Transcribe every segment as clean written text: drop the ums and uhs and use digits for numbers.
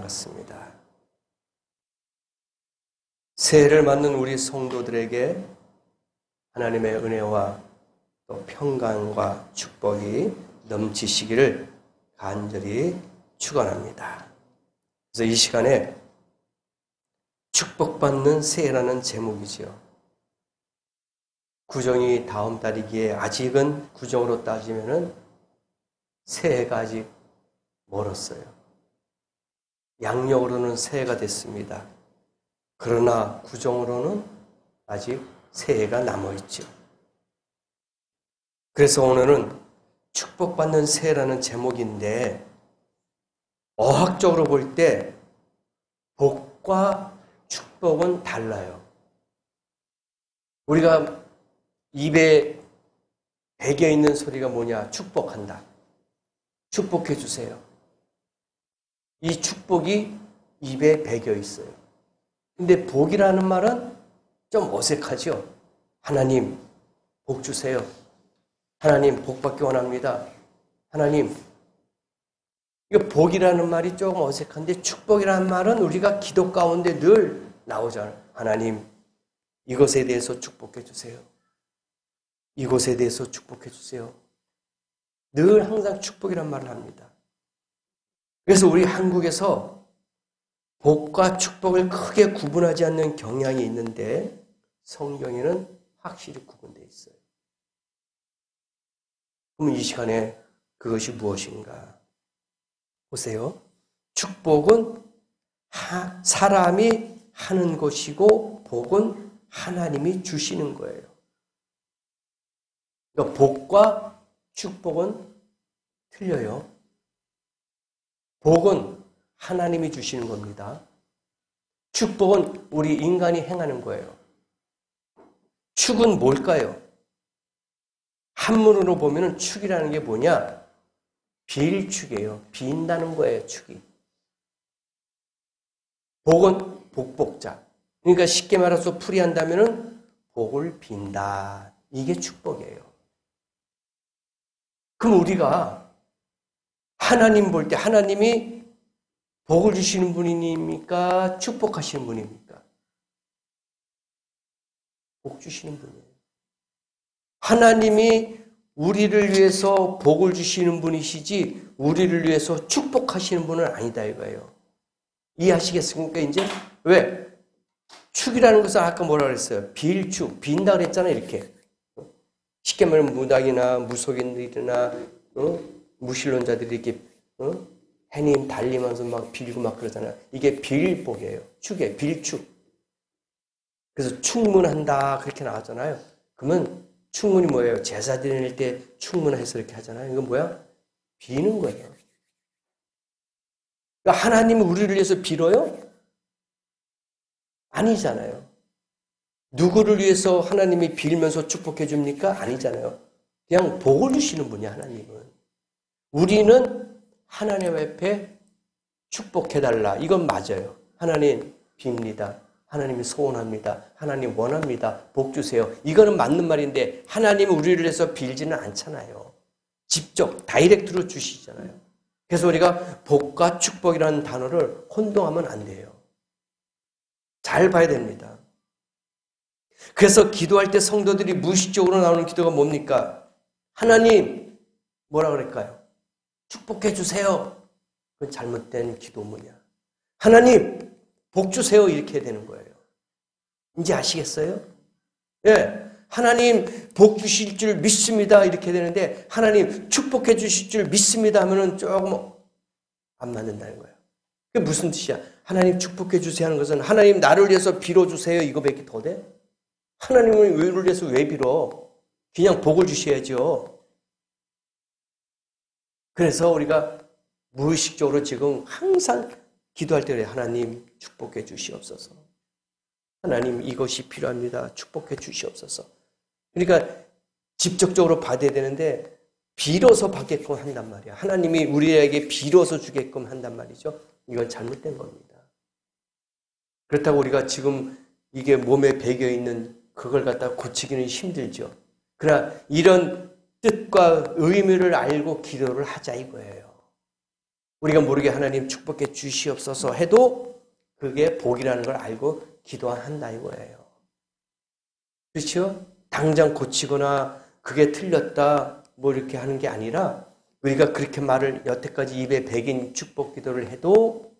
받습니다. 새해를 맞는 우리 성도들에게 하나님의 은혜와 또 평강과 축복이 넘치시기를 간절히 축원합니다. 그래서 이 시간에 축복받는 새해라는 제목이지요. 구정이 다음 달이기에 아직은 구정으로 따지면은 새해가 아직 멀었어요. 양력으로는 새해가 됐습니다. 그러나 구정으로는 아직 새해가 남아있죠. 그래서 오늘은 축복받는 새해라는 제목인데 어학적으로 볼 때 복과 축복은 달라요. 우리가 입에 배겨 있는 소리가 뭐냐? 축복한다. 축복해 주세요. 이 축복이 입에 배겨 있어요. 근데 복이라는 말은 좀 어색하죠. 하나님 복 주세요. 하나님 복 받기 원합니다. 하나님, 이거 복이라는 말이 조금 어색한데 축복이라는 말은 우리가 기도 가운데 늘 나오잖아요. 하나님 이것에 대해서 축복해 주세요. 이곳에 대해서 축복해 주세요. 늘 항상 축복이란 말을 합니다. 그래서 우리 한국에서 복과 축복을 크게 구분하지 않는 경향이 있는데 성경에는 확실히 구분되어 있어요. 그럼 이 시간에 그것이 무엇인가? 보세요. 축복은 사람이 하는 것이고 복은 하나님이 주시는 거예요. 그러니까 복과 축복은 틀려요. 복은 하나님이 주시는 겁니다. 축복은 우리 인간이 행하는 거예요. 축은 뭘까요? 한문으로 보면 축이라는 게 뭐냐? 빌축이에요. 빈다는 거예요, 축이. 복은 복복자. 그러니까 쉽게 말해서 풀이한다면 복을 빈다. 이게 축복이에요. 그럼 우리가 하나님 볼 때 하나님이 복을 주시는 분입니까? 축복하시는 분입니까? 복 주시는 분이에요. 하나님이 우리를 위해서 복을 주시는 분이시지 우리를 위해서 축복하시는 분은 아니다 이거예요. 이해하시겠습니까? 이제 왜? 축이라는 것은 아까 뭐라 그랬어요? 빌축, 빈다 그랬잖아요. 이렇게 쉽게 말하면 무당이나 무속인들이나 무신론자들이 이렇게 해님 달리면서 막 빌고 막 그러잖아요. 이게 빌복이에요. 축이에요. 빌축. 그래서 충문한다 그렇게 나왔잖아요. 그러면 충문이 뭐예요? 제사 드릴 때 충문해서 이렇게 하잖아요. 이건 뭐야? 비는 거예요. 그러니까 하나님이 우리를 위해서 빌어요? 아니잖아요. 누구를 위해서 하나님이 빌면서 축복해 줍니까? 아니잖아요. 그냥 복을 주시는 분이야, 하나님은. 우리는 하나님 앞에 축복해달라. 이건 맞아요. 하나님 빕니다. 하나님이 소원합니다. 하나님 원합니다. 복 주세요. 이거는 맞는 말인데 하나님은 우리를 위해서 빌지는 않잖아요. 직접 다이렉트로 주시잖아요. 그래서 우리가 복과 축복이라는 단어를 혼동하면 안 돼요. 잘 봐야 됩니다. 그래서 기도할 때 성도들이 무의식적으로 나오는 기도가 뭡니까? 하나님 뭐라 그럴까요? 축복해 주세요. 그건 잘못된 기도문이야. 하나님 복 주세요. 이렇게 되는 거예요. 이제 아시겠어요? 예. 하나님 복 주실 줄 믿습니다. 이렇게 되는데 하나님 축복해 주실 줄 믿습니다 하면은 조금 안 맞는다는 거예요. 그게 무슨 뜻이야? 하나님 축복해 주세요 하는 것은 하나님 나를 위해서 빌어주세요. 이거밖에 더 돼? 하나님을 우리를 위해서 왜 빌어? 그냥 복을 주셔야죠. 그래서 우리가 무의식적으로 지금 항상 기도할 때 하나님 축복해 주시옵소서. 하나님 이것이 필요합니다. 축복해 주시옵소서. 그러니까 직접적으로 받아야 되는데 빌어서 받게끔 한단 말이야. 하나님이 우리에게 빌어서 주게끔 한단 말이죠. 이건 잘못된 겁니다. 그렇다고 우리가 지금 이게 몸에 배겨 있는 그걸 갖다가 고치기는 힘들죠. 그러나 이런 뜻과 의미를 알고 기도를 하자 이거예요. 우리가 모르게 하나님 축복해 주시옵소서 해도 그게 복이라는 걸 알고 기도한다 이거예요. 그렇죠? 당장 고치거나 그게 틀렸다 뭐 이렇게 하는 게 아니라 우리가 그렇게 말을 여태까지 입에 배긴 축복 기도를 해도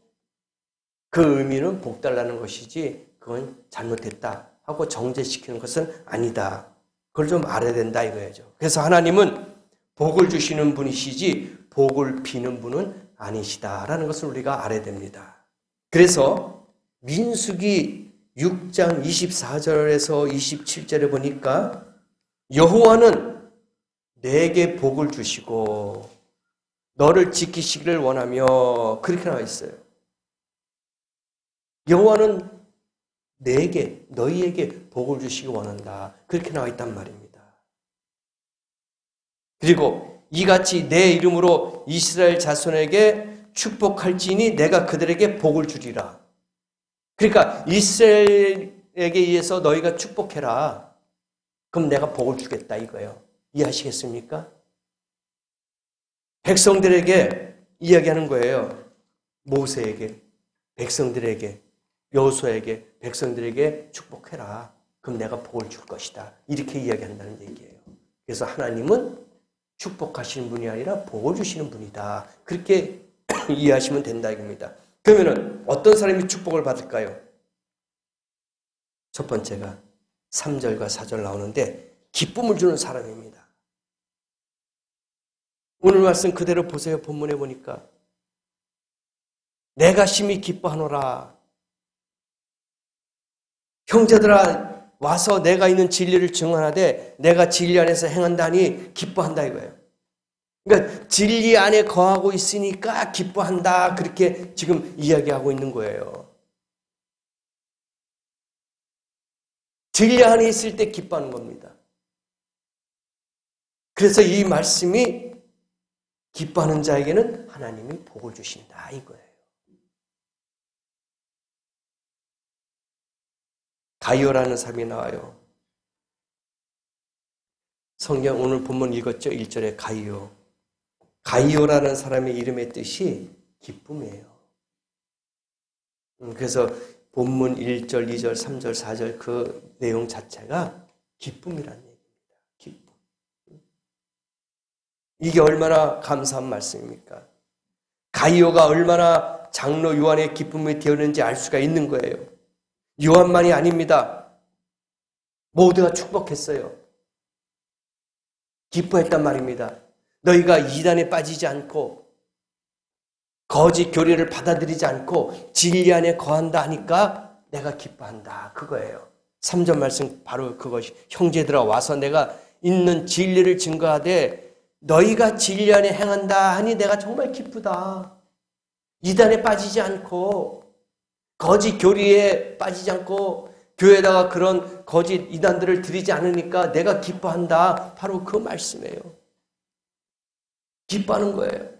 그 의미는 복 달라는 것이지 그건 잘못됐다 하고 정죄시키는 것은 아니다. 그걸 좀 알아야 된다 이거죠. 그래서 하나님은 복을 주시는 분이시지 복을 비는 분은 아니시다라는 것을 우리가 알아야 됩니다. 그래서 민수기 6장 24절에서 27절에 보니까 여호와는 내게 복을 주시고 너를 지키시기를 원하며 그렇게 나와 있어요. 여호와는 내게 너희에게 복을 주시기 원한다. 그렇게 나와 있단 말입니다. 그리고 이같이 내 이름으로 이스라엘 자손에게 축복할지니 내가 그들에게 복을 주리라. 그러니까 이스라엘에게 의해서 너희가 축복해라. 그럼 내가 복을 주겠다 이거예요. 이해하시겠습니까? 백성들에게 이야기하는 거예요. 모세에게, 백성들에게, 여호수아에게, 백성들에게 축복해라. 그럼 내가 복을 줄 것이다. 이렇게 이야기한다는 얘기예요. 그래서 하나님은 축복하시는 분이 아니라 복을 주시는 분이다. 그렇게 이해하시면 된다 이겁니다. 그러면 어떤 사람이 축복을 받을까요? 첫 번째가 3절과 4절 나오는데 기쁨을 주는 사람입니다. 오늘 말씀 그대로 보세요. 본문에 보니까 내가 심히 기뻐하노라. 형제들아 와서 내가 있는 진리를 증언하되 내가 진리 안에서 행한다니 기뻐한다 이거예요. 그러니까 진리 안에 거하고 있으니까 기뻐한다 그렇게 지금 이야기하고 있는 거예요. 진리 안에 있을 때 기뻐하는 겁니다. 그래서 이 말씀이 기뻐하는 자에게는 하나님이 복을 주신다 이거예요. 가이오라는 사람이 나와요. 성경 오늘 본문 읽었죠? 1절에 가이오. 가이오라는 사람의 이름의 뜻이 기쁨이에요. 그래서 본문 1절, 2절, 3절, 4절 그 내용 자체가 기쁨이라는 얘기입니다. 기쁨. 이게 얼마나 감사한 말씀입니까? 가이오가 얼마나 장로 요한의 기쁨이 되었는지 알 수가 있는 거예요. 요한만이 아닙니다. 모두가 축복했어요. 기뻐했단 말입니다. 너희가 이단에 빠지지 않고 거짓 교리를 받아들이지 않고 진리 안에 거한다 하니까 내가 기뻐한다. 그거예요. 3절 말씀 바로 그것이 형제들아 와서 내가 있는 진리를 증거하되 너희가 진리 안에 행한다 하니 내가 정말 기쁘다. 이단에 빠지지 않고 거짓 교리에 빠지지 않고 교회에다가 그런 거짓 이단들을 들이지 않으니까 내가 기뻐한다. 바로 그 말씀이에요. 기뻐하는 거예요.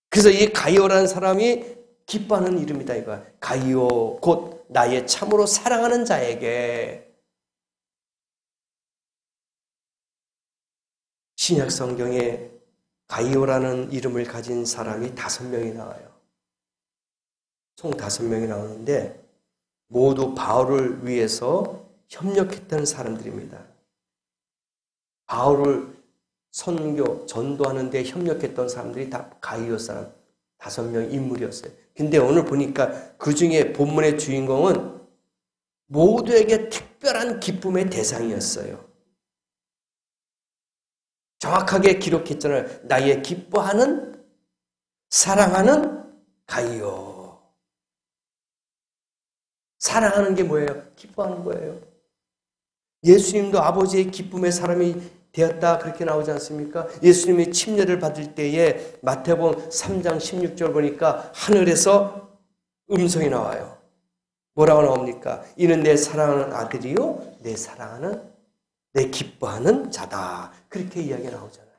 그래서 이 가이오라는 사람이 기뻐하는 이름이다 이거야. 가이오 곧 나의 참으로 사랑하는 자에게. 신약 성경에 가이오라는 이름을 가진 사람이 5명이 나와요. 총 5명이 나오는데 모두 바울을 위해서 협력했던 사람들입니다. 바울을 선교, 전도하는 데 협력했던 사람들이 다 가이오 사람 5명 인물이었어요. 근데 오늘 보니까 그 중에 본문의 주인공은 모두에게 특별한 기쁨의 대상이었어요. 정확하게 기록했잖아요. 나의 기뻐하는, 사랑하는 가이오. 사랑하는 게 뭐예요? 기뻐하는 거예요. 예수님도 아버지의 기쁨의 사람이 되었다 그렇게 나오지 않습니까? 예수님이 침례를 받을 때에 마태복음 3장 16절 보니까 하늘에서 음성이 나와요. 뭐라고 나옵니까? 이는 내 사랑하는 아들이요 내 사랑하는 내 기뻐하는 자다. 그렇게 이야기가 나오잖아요.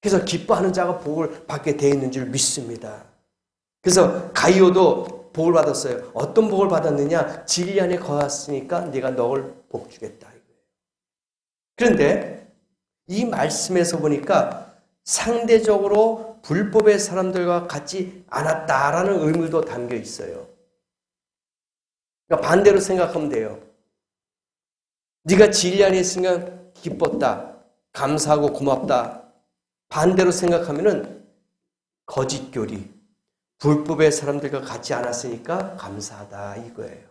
그래서 기뻐하는 자가 복을 받게 되어 있는 줄 믿습니다. 그래서 가이오도 복을 받았어요. 어떤 복을 받았느냐? 진리 안에 거했으니까 네가 너를 복 주겠다. 그런데 이 말씀에서 보니까 상대적으로 불법의 사람들과 같지 않았다라는 의미도 담겨 있어요. 그러니까 반대로 생각하면 돼요. 네가 진리 안에 있으면 기뻤다, 감사하고 고맙다. 반대로 생각하면은 거짓 교리, 불법의 사람들과 같지 않았으니까 감사하다 이거예요.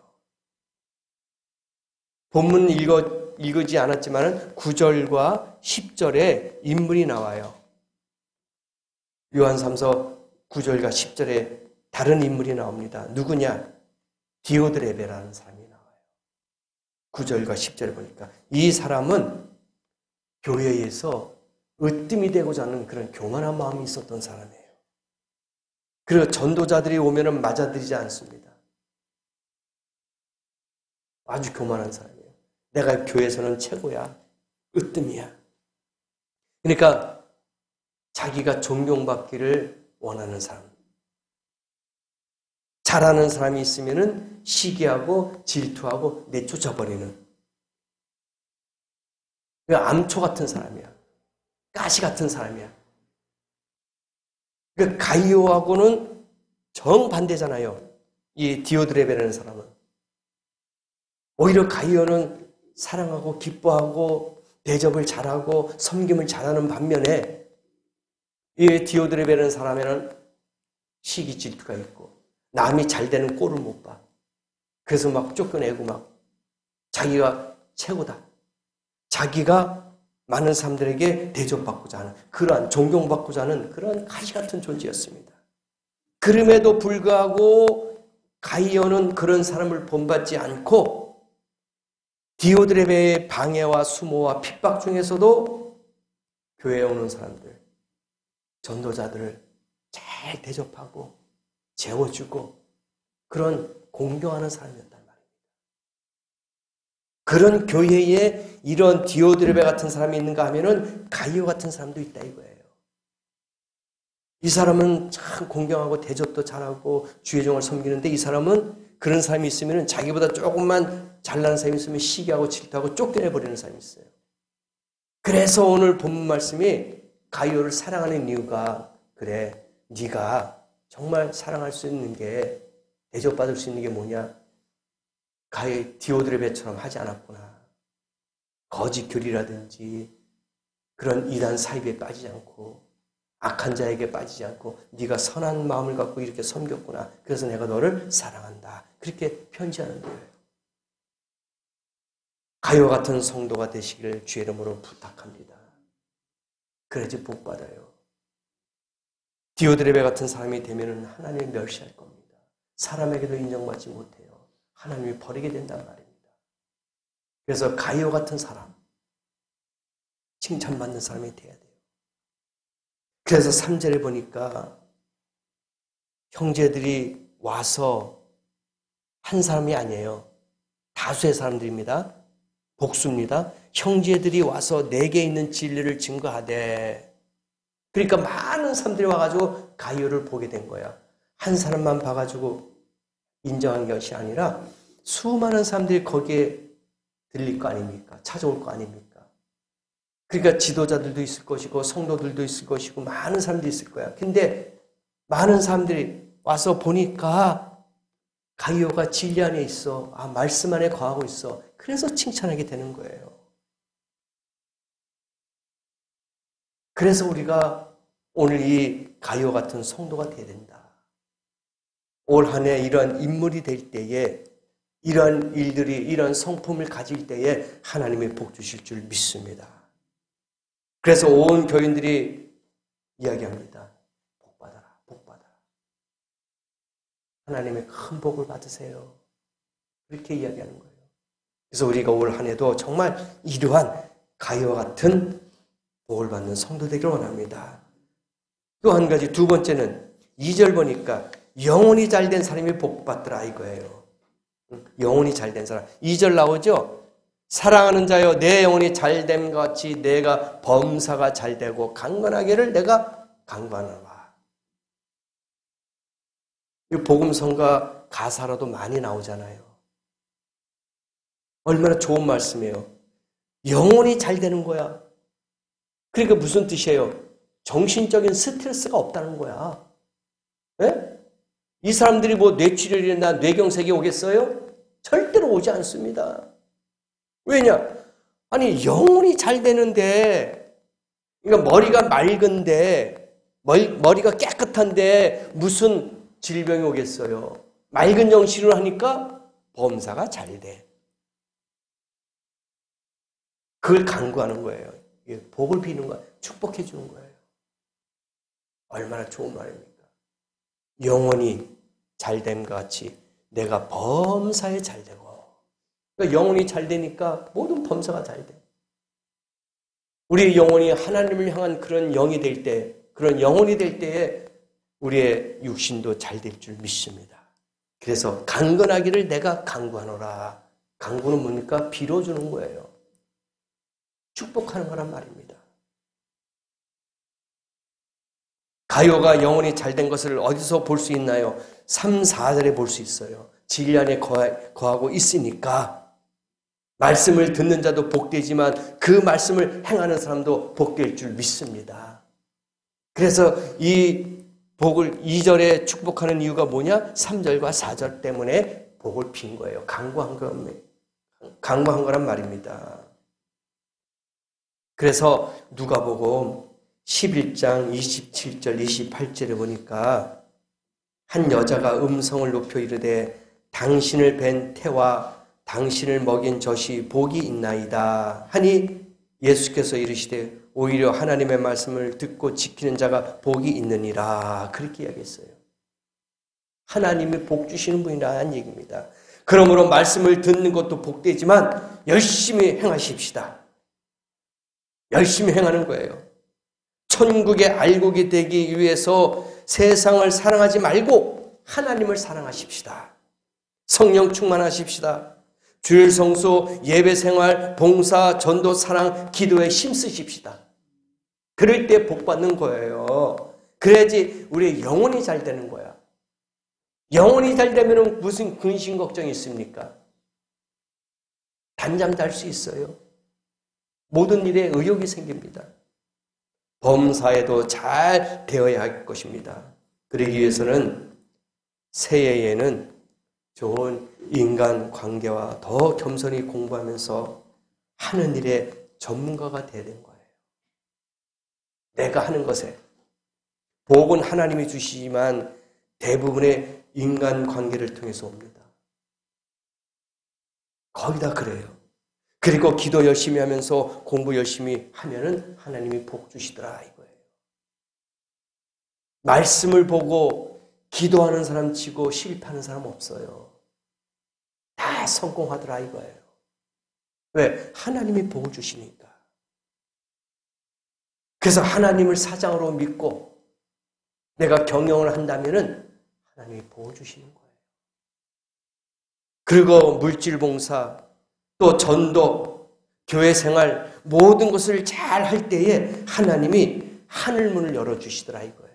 본문 읽지 않았지만 9절과 10절에 인물이 나와요. 요한 3서 9절과 10절에 다른 인물이 나옵니다. 누구냐? 디오드레베라는 사람이 나와요. 9절과 10절에 보니까 이 사람은 교회에서 으뜸이 되고자 하는 그런 교만한 마음이 있었던 사람이에요. 그리고 전도자들이 오면은 맞아들이지 않습니다. 아주 교만한 사람이에요. 내가 교회에서는 최고야. 으뜸이야. 그러니까 자기가 존경받기를 원하는 사람. 잘하는 사람이 있으면은 시기하고 질투하고 내쫓아버리는. 암초 같은 사람이야. 가시 같은 사람이야. 그 가이오하고는 정반대잖아요. 이 디오드레베라는 사람은. 오히려 가이오는 사랑하고 기뻐하고 대접을 잘하고 섬김을 잘하는 반면에 이 디오드레베라는 사람에는 시기 질투가 있고 남이 잘 되는 꼴을 못 봐. 그래서 막 쫓겨내고 막 자기가 최고다. 자기가 많은 사람들에게 대접받고자 하는 그러한 존경받고자 하는 그런 가시 같은 존재였습니다. 그럼에도 불구하고 가이오는 그런 사람을 본받지 않고 디오드레베의 방해와 수모와 핍박 중에서도 교회에 오는 사람들, 전도자들을 잘 대접하고 재워주고 그런 공경하는 사람이었단 말입니다. 그런 교회에 이런 디오드레베 같은 사람이 있는가 하면은 가이오 같은 사람도 있다 이거예요. 이 사람은 참 공경하고 대접도 잘하고 주의 종을 섬기는데 이 사람은 그런 사람이 있으면 자기보다 조금만 잘난 사람이 있으면 시기하고 질투하고 쫓겨내버리는 사람이 있어요. 그래서 오늘 본문 말씀이 가이오를 사랑하는 이유가 그래 네가 정말 사랑할 수 있는 게 대접받을 수 있는 게 뭐냐? 디오드레베처럼 하지 않았구나. 거짓 교리라든지 그런 이단 사입에 빠지지 않고 악한 자에게 빠지지 않고 네가 선한 마음을 갖고 이렇게 섬겼구나. 그래서 내가 너를 사랑한다. 그렇게 편지하는 거예요. 가이오 같은 성도가 되시기를 주의 이름으로 부탁합니다. 그래야지 복 받아요. 디오드레베 같은 사람이 되면 하나님을 멸시할 겁니다. 사람에게도 인정받지 못해요. 하나님이 버리게 된단 말입니다. 그래서 가이오 같은 사람, 칭찬받는 사람이 돼야 돼요. 그래서 3절에 보니까 형제들이 와서 한 사람이 아니에요. 다수의 사람들입니다. 복수입니다. 형제들이 와서 내게 있는 진리를 증거하되 그러니까 많은 사람들이 와가지고 가이오를 보게 된 거야. 한 사람만 봐가지고 인정한 것이 아니라 수많은 사람들이 거기에 들릴 거 아닙니까? 찾아올 거 아닙니까? 그러니까 지도자들도 있을 것이고 성도들도 있을 것이고 많은 사람들이 있을 거야. 근데 많은 사람들이 와서 보니까 가이오가 진리 안에 있어. 아, 말씀 안에 거하고 있어. 그래서 칭찬하게 되는 거예요. 그래서 우리가 오늘 이 가이오 같은 성도가 되어야 된다. 올 한 해 이러한 인물이 될 때에 이러한 일들이 이러한 성품을 가질 때에 하나님의 복 주실 줄 믿습니다. 그래서 온 교인들이 이야기합니다. 복 받아라, 복 받아라. 하나님의 큰 복을 받으세요. 그렇게 이야기하는 거예요. 그래서 우리가 올 한 해도 정말 이러한 가이오와 같은 복을 받는 성도 되기를 원합니다. 또 한 가지 두 번째는 2절 보니까 영혼이 잘된 사람이 복 받더라 이거예요. 영혼이 잘된 사람. 2절 나오죠? 사랑하는 자여 내 영혼이 잘됨 같이 내가 범사가 잘되고 강건하기를 내가 강건하노라. 이 복음성가 가사로도 많이 나오잖아요. 얼마나 좋은 말씀이에요. 영혼이 잘 되는 거야. 그러니까 무슨 뜻이에요? 정신적인 스트레스가 없다는 거야. 예? 이 사람들이 뭐 뇌출혈이나 뇌경색이 오겠어요? 절대로 오지 않습니다. 왜냐? 아니 영혼이 잘 되는데, 그러니까 머리가 맑은데, 머리가 깨끗한데 무슨 질병이 오겠어요? 맑은 정신으로 하니까 범사가 잘 돼. 그걸 간구하는 거예요. 복을 비는 거예요. 축복해 주는 거예요. 얼마나 좋은 말입니까? 영혼이 잘됨과 같이 내가 범사에 잘 되고, 그러니까 영혼이 잘 되니까 모든 범사가 잘 돼. 우리의 영혼이 하나님을 향한 그런 영이 될 때, 그런 영혼이 될 때에 우리의 육신도 잘 될 줄 믿습니다. 그래서 강건하기를 내가 강구하노라. 강구는 뭡니까? 빌어주는 거예요. 축복하는 거란 말입니다. 가요가 영혼이 잘된 것을 어디서 볼 수 있나요? 3, 4절에 볼 수 있어요. 진리 안에 거하고 있으니까 말씀을 듣는 자도 복되지만 그 말씀을 행하는 사람도 복될 줄 믿습니다. 그래서 이 복을 2절에 축복하는 이유가 뭐냐? 3절과 4절 때문에 복을 빈 거예요. 강구한 거란 말입니다. 그래서 누가복음 11장 27절 28절에 보니까 한 여자가 음성을 높여 이르되 당신을 뵌 태와 당신을 먹인 젖이 복이 있나이다 하니 예수께서 이르시되 오히려 하나님의 말씀을 듣고 지키는 자가 복이 있느니라. 그렇게 이야기했어요. 하나님이 복 주시는 분이라는 얘기입니다. 그러므로 말씀을 듣는 것도 복되지만 열심히 행하십시다. 열심히 행하는 거예요. 천국의 알곡이 되기 위해서 세상을 사랑하지 말고 하나님을 사랑하십시다. 성령 충만하십시다. 주일 성수, 예배 생활, 봉사, 전도, 사랑, 기도에 힘쓰십시다. 그럴 때 복 받는 거예요. 그래야지 우리의 영혼이 잘 되는 거야. 영혼이 잘 되면 무슨 근심 걱정이 있습니까? 단잠 잘 수 있어요. 모든 일에 의욕이 생깁니다. 범사에도 잘 되어야 할 것입니다. 그러기 위해서는 새해에는 좋은 인간 관계와 더 겸손히 공부하면서 하는 일에 전문가가 되어야 되는 거예요. 내가 하는 것에. 복은 하나님이 주시지만 대부분의 인간 관계를 통해서 옵니다. 거의 다 그래요. 그리고 기도 열심히 하면서 공부 열심히 하면은 하나님이 복 주시더라 이거예요. 말씀을 보고 기도하는 사람 치고 실패하는 사람 없어요. 다 성공하더라 이거예요. 왜? 하나님이 복을 주시니까. 그래서 하나님을 사장으로 믿고 내가 경영을 한다면은 하나님이 복을 주시는 거예요. 그리고 물질 봉사, 또 전도, 교회 생활 모든 것을 잘 할 때에 하나님이 하늘문을 열어주시더라 이거예요.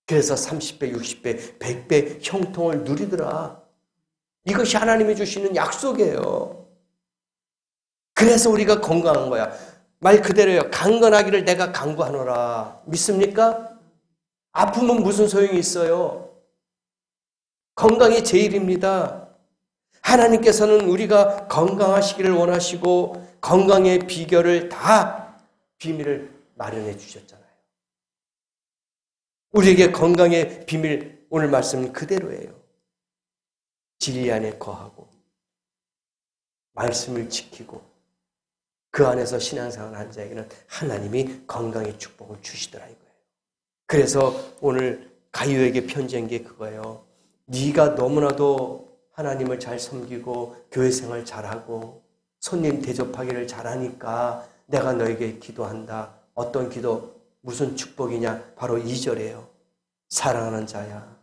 그래서 30배, 60배, 100배 형통을 누리더라. 이것이 하나님이 주시는 약속이에요. 그래서 우리가 건강한 거야. 말 그대로요. 강건하기를 내가 강구하노라. 믿습니까? 아프면 무슨 소용이 있어요? 건강이 제일입니다. 하나님께서는 우리가 건강하시기를 원하시고 건강의 비결을 다 비밀을 마련해 주셨잖아요. 우리에게 건강의 비밀 오늘 말씀은 그대로예요. 진리 안에 거하고 말씀을 지키고 그 안에서 신앙생활을 한 자에게는 하나님이 건강의 축복을 주시더라 이거예요. 그래서 오늘 가요에게 편지한 게 그거예요. 네가 너무나도 하나님을 잘 섬기고 교회 생활 잘하고 손님 대접하기를 잘하니까 내가 너에게 기도한다. 어떤 기도, 무슨 축복이냐? 바로 2절이에요. 사랑하는 자야.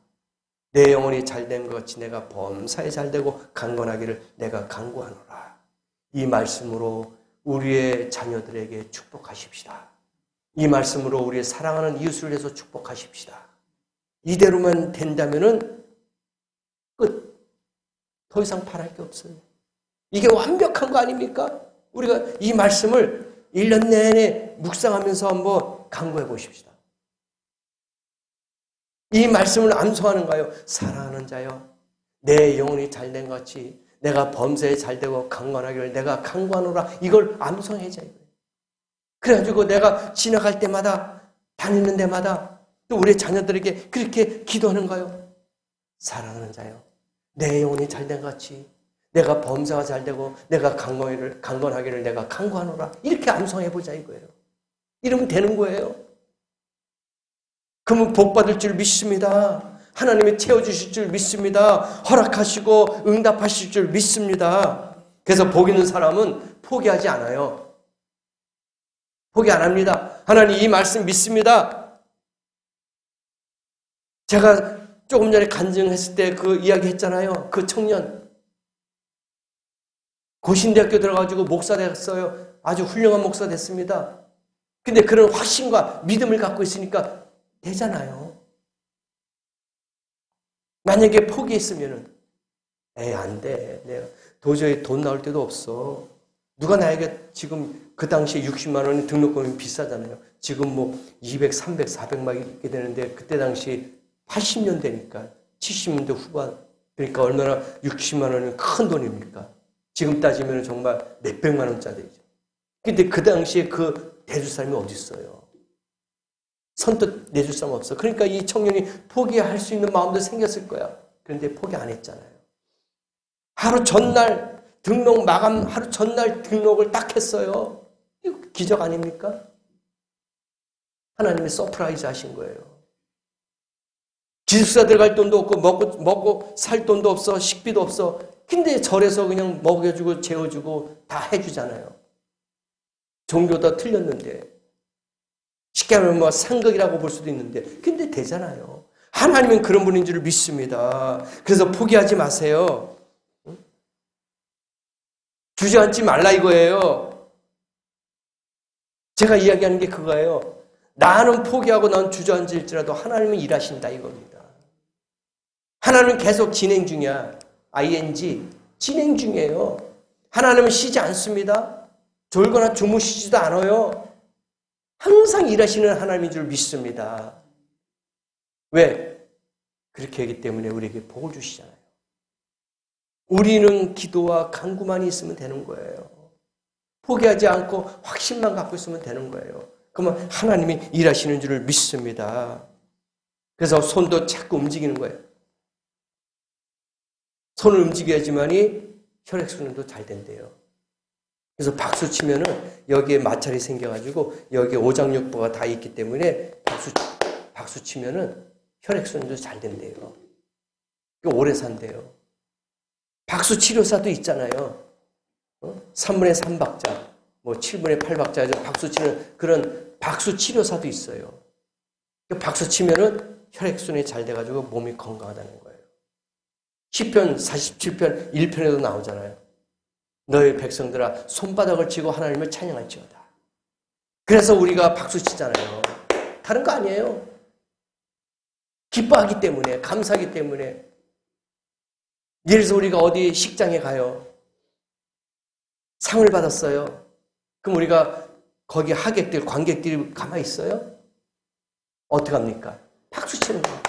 내 영혼이 잘된 것 같이 내가 범사에 잘되고 강건하기를 내가 간구하노라. 이 말씀으로 우리의 자녀들에게 축복하십시다. 이 말씀으로 우리의 사랑하는 이웃을 위해서 축복하십시다. 이대로만 된다면은 끝. 더 이상 바랄 게 없어요. 이게 완벽한 거 아닙니까? 우리가 이 말씀을 1년 내내 묵상하면서 한번 간구해 보십시다. 이 말씀을 암송하는 거예요. 사랑하는 자여, 내 영혼이 잘된 것 같이 내가 범사에 잘되고 강건하기를 내가 강구하노라. 이걸 암송해줘야 돼요. 그래가지고 내가 지나갈 때마다, 다니는 데마다 또 우리 자녀들에게 그렇게 기도하는 거예요. 사랑하는 자여, 내 영혼이 잘된 것 같이 내가 범사가 잘되고 내가 강건하기를 내가 강구하노라. 이렇게 암송해보자 이거예요. 이러면 되는 거예요. 그러면 복 받을 줄 믿습니다. 하나님이 채워주실 줄 믿습니다. 허락하시고 응답하실 줄 믿습니다. 그래서 복 있는 사람은 포기하지 않아요. 포기 안 합니다. 하나님 이 말씀 믿습니다. 제가 조금 전에 간증했을 때 그 이야기 했잖아요. 그 청년 고신대학교 들어가지고 목사 됐어요. 아주 훌륭한 목사 됐습니다. 근데 그런 확신과 믿음을 갖고 있으니까 되잖아요. 만약에 포기했으면은 안 돼. 내가 도저히 돈 나올 데도 없어. 누가 나에게 지금 그 당시에 60만 원이 등록금이 비싸잖아요. 지금 뭐 200, 300, 400막 이렇게 되는데 그때 당시 80년대니까 70년대 후반 그러니까 얼마나 60만 원은 큰 돈입니까? 지금 따지면 정말 몇백만 원짜리죠. 근데 그 당시에 그 대줄 사람이 어디 있어요? 선뜻 내줄 사람 없어. 그러니까 이 청년이 포기할 수 있는 마음도 생겼을 거야. 그런데 포기 안 했잖아요. 하루 전날 등록 마감 하루 전날 등록을 딱 했어요. 이거 기적 아닙니까? 하나님이 서프라이즈 하신 거예요. 기숙사 들어갈 돈도 없고 먹고 살 돈도 없어. 식비도 없어. 근데 절에서 그냥 먹여주고 재워주고 다 해주잖아요. 종교 다 틀렸는데. 쉽게 하면 뭐 상극이라고 볼 수도 있는데 근데 되잖아요. 하나님은 그런 분인 줄 믿습니다. 그래서 포기하지 마세요. 주저앉지 말라 이거예요. 제가 이야기하는 게 그거예요. 나는 포기하고 난 주저앉을지라도 하나님은 일하신다 이겁니다. 하나님은 계속 진행 중이야. ing 진행 중이에요. 하나님은 쉬지 않습니다. 졸거나 주무시지도 않아요. 항상 일하시는 하나님인 줄 믿습니다. 왜? 그렇게 하기 때문에 우리에게 복을 주시잖아요. 우리는 기도와 간구만 있으면 되는 거예요. 포기하지 않고 확신만 갖고 있으면 되는 거예요. 그러면 하나님이 일하시는 줄을 믿습니다. 그래서 손도 자꾸 움직이는 거예요. 손을 움직여야지만이 혈액순환도 잘 된대요. 그래서 박수 치면은 여기에 마찰이 생겨가지고 여기에 오장육부가 다 있기 때문에 박수 치면은 혈액순환도 잘 된대요. 오래 산대요. 박수 치료사도 있잖아요. 3분의 3박자, 뭐 7분의 8박자 박수 치는 그런 박수 치료사도 있어요. 박수 치면은 혈액순환이 잘 돼가지고 몸이 건강하다는 거예요. 시편 47편 1편에도 나오잖아요. 너희 백성들아 손바닥을 쥐고 하나님을 찬양할지어다. 그래서 우리가 박수 치잖아요. 다른 거 아니에요. 기뻐하기 때문에 감사하기 때문에 예를 들어서 우리가 어디 식장에 가요. 상을 받았어요. 그럼 우리가 거기 하객들 관객들이 가만히 있어요? 어떻게 합니까? 박수 치는 거예요.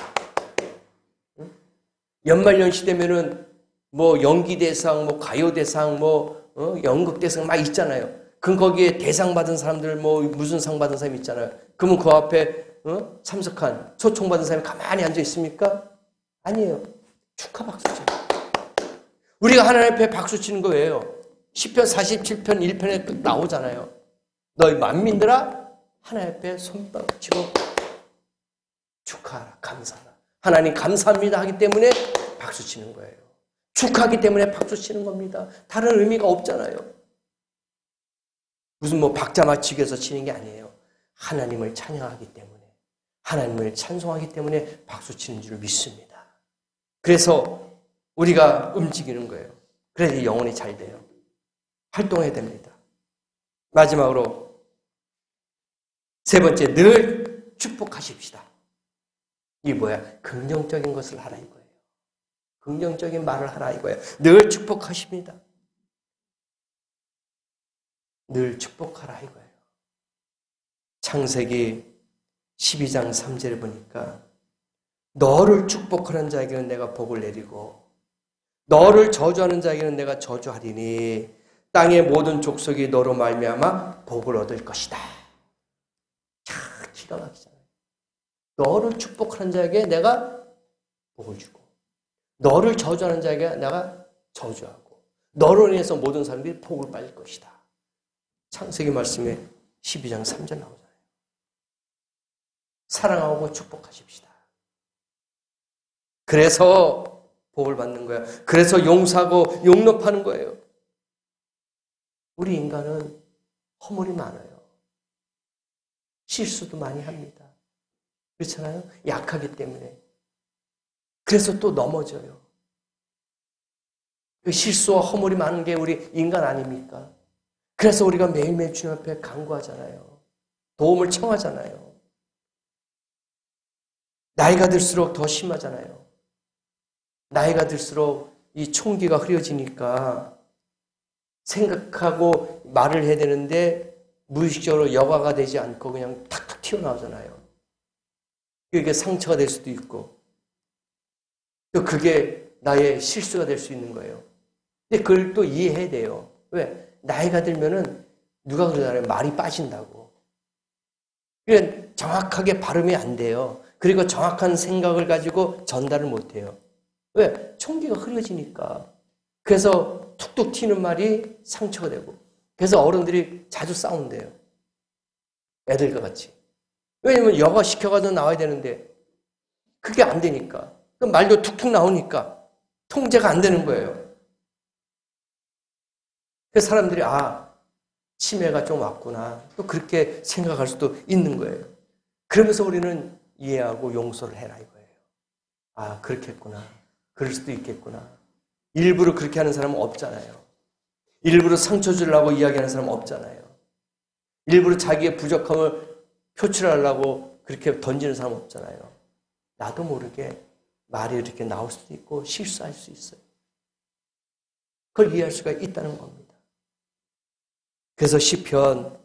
연말연시 되면은 뭐 연기대상, 뭐 가요대상, 뭐 연극대상 막 있잖아요. 그럼 거기에 대상 받은 사람들 뭐 무슨 상 받은 사람 있잖아요. 그러면 그 앞에 참석한 초청 받은 사람이 가만히 앉아 있습니까? 아니에요. 축하 박수 쳐요. 우리가 하나님 앞에 박수 치는 거예요. 시편 47편 1편에 나오잖아요. 너희 만민들아 하나님 앞에 손바닥 치고 축하하라, 감사하라. 하나님 감사합니다 하기 때문에 박수 치는 거예요. 축하하기 때문에 박수 치는 겁니다. 다른 의미가 없잖아요. 무슨 뭐 박자 맞추기 위해서 치는 게 아니에요. 하나님을 찬양하기 때문에, 하나님을 찬송하기 때문에 박수 치는 줄 믿습니다. 그래서 우리가 움직이는 거예요. 그래야 영혼이 잘 돼요. 활동해야 됩니다. 마지막으로 세 번째, 늘 축복하십시다. 이게 뭐야? 긍정적인 것을 하라 이거예요. 긍정적인 말을 하라 이거예요. 늘 축복하십니다. 늘 축복하라 이거예요. 창세기 12장 3절에 보니까 너를 축복하는 자에게는 내가 복을 내리고 너를 저주하는 자에게는 내가 저주하리니 땅의 모든 족속이 너로 말미암아 복을 얻을 것이다. 참 기가 막히잖아요. 너를 축복하는 자에게 내가 복을 주고 너를 저주하는 자에게 내가 저주하고 너로 인해서 모든 사람들이 복을 받을 것이다. 창세기 말씀에 12장 3절 나오잖아요. 사랑하고 축복하십시다. 그래서 복을 받는 거야. 그래서 용서하고 용납하는 거예요. 우리 인간은 허물이 많아요. 실수도 많이 합니다. 그렇잖아요? 약하기 때문에. 그래서 또 넘어져요. 그 실수와 허물이 많은 게 우리 인간 아닙니까? 그래서 우리가 매일매일 주님 앞에 간구하잖아요. 도움을 청하잖아요. 나이가 들수록 더 심하잖아요. 나이가 들수록 이 총기가 흐려지니까 생각하고 말을 해야 되는데 무의식적으로 여과가 되지 않고 그냥 탁탁 튀어나오잖아요. 그게 상처가 될 수도 있고 또 그게 나의 실수가 될 수 있는 거예요. 근데 그걸 또 이해해야 돼요. 왜? 나이가 들면은 누가 그러잖아요. 말이 빠진다고. 그러니까 정확하게 발음이 안 돼요. 그리고 정확한 생각을 가지고 전달을 못 해요. 왜? 총기가 흐려지니까. 그래서 툭툭 튀는 말이 상처가 되고. 그래서 어른들이 자주 싸운대요. 애들과 같이. 왜냐면 여가 시켜가지고 나와야 되는데 그게 안 되니까. 그 말도 툭툭 나오니까 통제가 안 되는 거예요. 그래서 사람들이 치매가 좀 왔구나. 또 그렇게 생각할 수도 있는 거예요. 그러면서 우리는 이해하고 용서를 해라 이거예요. 그렇겠구나. 그럴 수도 있겠구나. 일부러 그렇게 하는 사람은 없잖아요. 일부러 상처 주려고 이야기하는 사람은 없잖아요. 일부러 자기의 부족함을 표출하려고 그렇게 던지는 사람은 없잖아요. 나도 모르게 말이 이렇게 나올 수도 있고 실수할 수 있어요. 그걸 이해할 수가 있다는 겁니다. 그래서 시편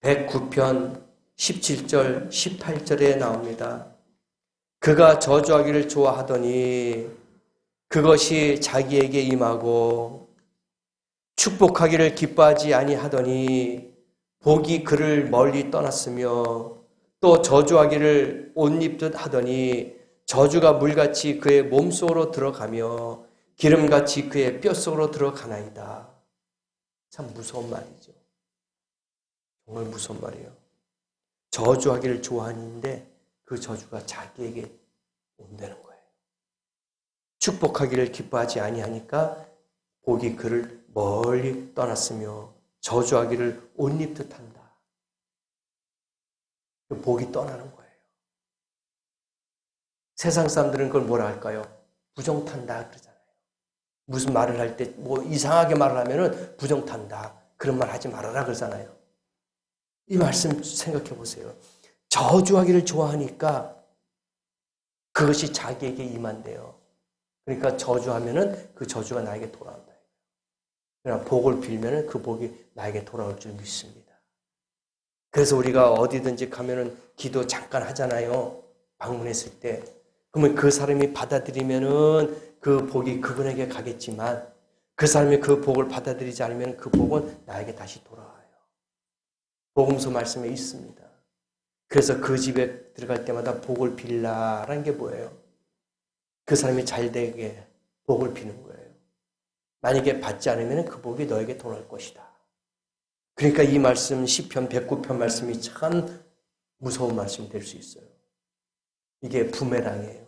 109편 17절 18절에 나옵니다. 그가 저주하기를 좋아하더니 그것이 자기에게 임하고 축복하기를 기뻐하지 아니하더니 복이 그를 멀리 떠났으며 또 저주하기를 옷 입듯 하더니 저주가 물같이 그의 몸속으로 들어가며 기름같이 그의 뼛속으로 들어가나이다. 참 무서운 말이죠. 정말 무서운 말이에요. 저주하기를 좋아하는데 그 저주가 자기에게 온다는 거예요. 축복하기를 기뻐하지 아니하니까 복이 그를 멀리 떠났으며 저주하기를 옷 입듯 한다. 복이 떠나는 거예요. 세상 사람들은 그걸 뭐라 할까요? 부정탄다 그러잖아요. 무슨 말을 할 때 뭐 이상하게 말을 하면은 부정탄다. 그런 말 하지 말아라 그러잖아요. 이 말씀 생각해 보세요. 저주하기를 좋아하니까 그것이 자기에게 임한대요. 그러니까 저주하면은 그 저주가 나에게 돌아온다. 그러나 복을 빌면은 그 복이 나에게 돌아올 줄 믿습니다. 그래서 우리가 어디든지 가면은 기도 잠깐 하잖아요. 방문했을 때. 그러면 그 사람이 받아들이면은 그 복이 그분에게 가겠지만 그 사람이 그 복을 받아들이지 않으면 그 복은 나에게 다시 돌아와요. 복음서 말씀에 있습니다. 그래서 그 집에 들어갈 때마다 복을 빌라라는 게 뭐예요? 그 사람이 잘 되게 복을 비는 거예요. 만약에 받지 않으면 그 복이 너에게 돌아올 것이다. 그러니까 이 말씀 시편 109편 말씀이 참 무서운 말씀이 될 수 있어요. 이게 부메랑이에요.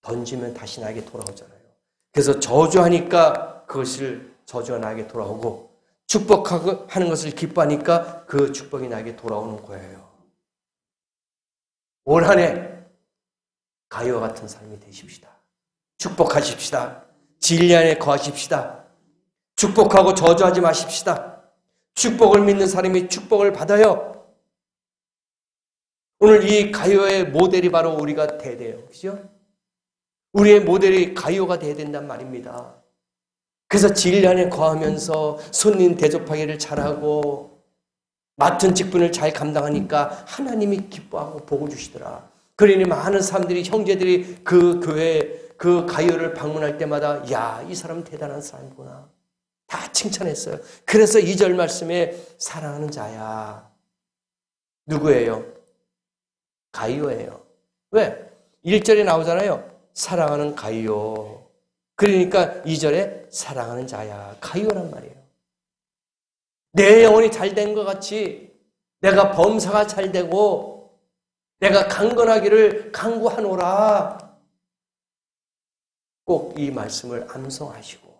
던지면 다시 나에게 돌아오잖아요. 그래서 저주하니까 그것을 저주가 나에게 돌아오고 축복하고 하는 것을 기뻐하니까 그 축복이 나에게 돌아오는 거예요. 올 한 해 가요와 같은 삶이 되십시다. 축복하십시다. 진리 안에 거하십시다. 축복하고 저주하지 마십시다. 축복을 믿는 사람이 축복을 받아요. 오늘 이 가요의 모델이 바로 우리가 돼야 돼요. 그죠? 우리의 모델이 가요가 돼야 된단 말입니다. 그래서 진리 안에 거하면서 손님 대접하기를 잘하고 맡은 직분을 잘 감당하니까 하나님이 기뻐하고 복을 주시더라. 그러니 많은 사람들이, 형제들이 그 교회, 그 가이오를 방문할 때마다 야, 이 사람 대단한 사람이구나. 다 칭찬했어요. 그래서 2절 말씀에 사랑하는 자야. 누구예요? 가이오예요. 왜? 1절에 나오잖아요. 사랑하는 가이오. 그러니까 2절에 사랑하는 자야. 가이오란 말이에요. 내 영혼이 잘된 것 같이 내가 범사가 잘되고 내가 강건하기를 간구하노라. 꼭 이 말씀을 암송하시고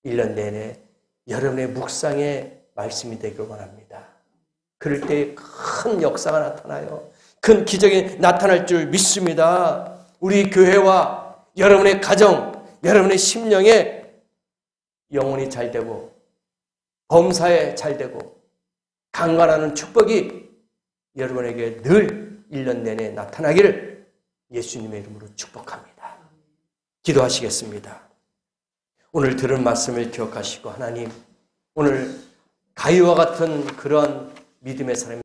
1년 내내 여러분의 묵상의 말씀이 되길 원합니다. 그럴 때 큰 역사가 나타나요. 큰 기적이 나타날 줄 믿습니다. 우리 교회와 여러분의 가정, 여러분의 심령에 영혼이 잘되고 범사에 잘되고 강건하는 축복이 여러분에게 늘 1년 내내 나타나기를 예수님의 이름으로 축복합니다. 기도하시겠습니다. 오늘 들은 말씀을 기억하시고 하나님, 오늘 가이와 같은 그런 믿음의 사람이